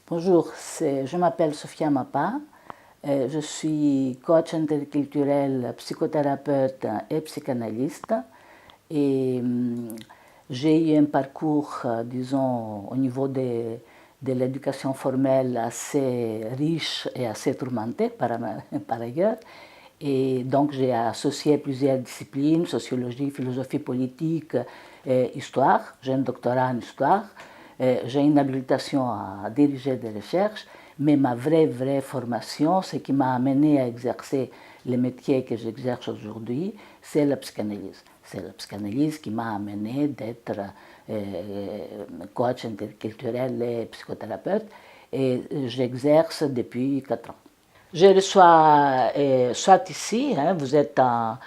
Bonjour, je m'appelle Sophia Mapa, je suis coach interculturel, psychothérapeute et psychanalyste et j'ai eu un parcours, disons, au niveau de l'éducation formelle assez riche et assez tourmenté par ailleurs. Et donc j'ai associé plusieurs disciplines, sociologie, philosophie politique, histoire. J'ai un doctorat en histoire. J'ai une habilitation à diriger des recherches, mais ma vraie formation, ce qui m'a amené à exercer le métier que j'exerce aujourd'hui, c'est la psychanalyse. C'est la psychanalyse qui m'a amené d'être coach interculturel et psychothérapeute, et j'exerce depuis 4 ans. Je reçois soit ici, vous êtes à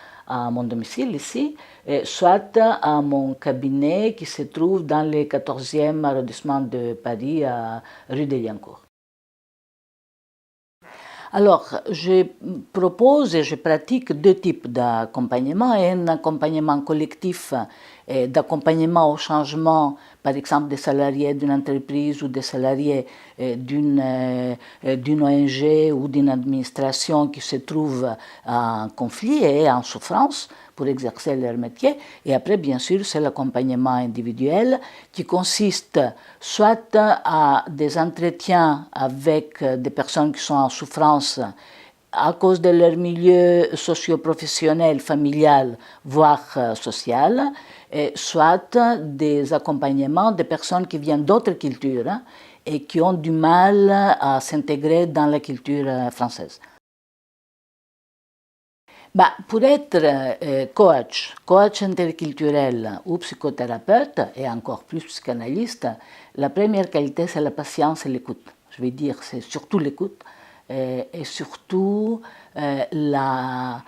mon domicile ici, soit à mon cabinet qui se trouve dans le 14e arrondissement de Paris, à rue de Liancourt. Alors, je propose et je pratique deux types d'accompagnement. Un accompagnement collectif, d'accompagnement au changement, par exemple des salariés d'une entreprise ou des salariés d'une ONG ou d'une administration qui se trouvent en conflit et en souffrance pour exercer leur métier. Et après, bien sûr, c'est l'accompagnement individuel qui consiste soit à des entretiens avec des personnes qui sont en souffrance à cause de leur milieu socio-professionnel, familial, voire social, soit des accompagnements de personnes qui viennent d'autres cultures et qui ont du mal à s'intégrer dans la culture française. Pour être coach interculturel ou psychothérapeute, et encore plus psychanalyste, la première qualité, c'est la patience et l'écoute. Je vais dire, c'est surtout l'écoute et surtout la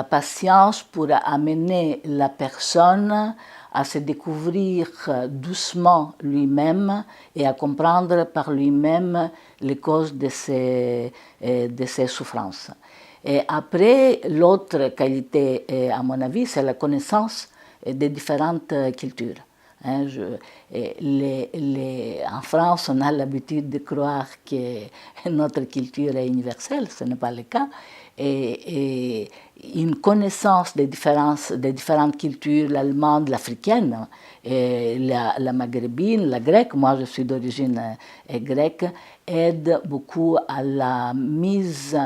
patience pour amener la personne à se découvrir doucement lui-même et à comprendre par lui-même les causes de ses souffrances. Et après, l'autre qualité, à mon avis, c'est la connaissance des différentes cultures. En France, on a l'habitude de croire que notre culture est universelle, ce n'est pas le cas. Et une connaissance des différentes cultures, l'allemande, l'africaine, la maghrébine, la grecque, moi je suis d'origine grecque, aide beaucoup à la mise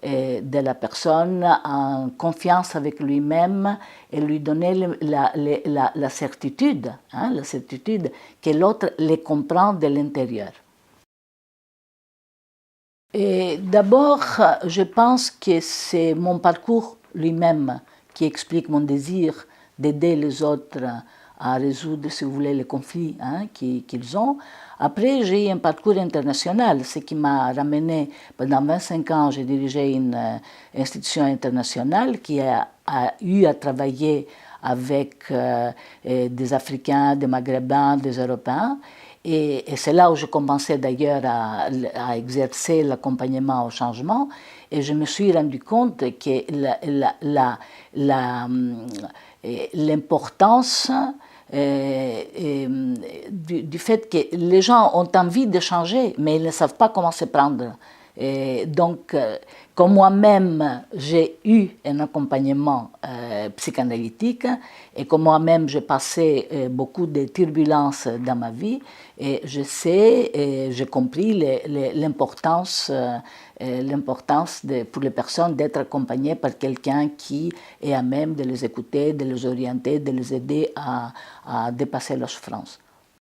de la personne en confiance avec lui-même et lui donner la certitude que l'autre les comprend de l'intérieur. D'abord, je pense que c'est mon parcours lui-même qui explique mon désir d'aider les autres à résoudre, si vous voulez, les conflits qu'ils ont. Après, j'ai eu un parcours international, ce qui m'a ramené, pendant 25 ans, j'ai dirigé une institution internationale qui a eu à travailler avec des Africains, des Maghrébins, des Européens. Et c'est là où je commençais d'ailleurs à exercer l'accompagnement au changement. Et je me suis rendu compte que l'importance du fait que les gens ont envie de changer, mais ils ne savent pas comment se prendre. Et donc, comme moi-même, j'ai eu un accompagnement psychanalytique et comme moi-même, j'ai passé beaucoup de turbulences dans ma vie, et je sais et j'ai compris l'importance pour les personnes d'être accompagnées par quelqu'un qui est à même de les écouter, de les orienter, de les aider à dépasser leur souffrance.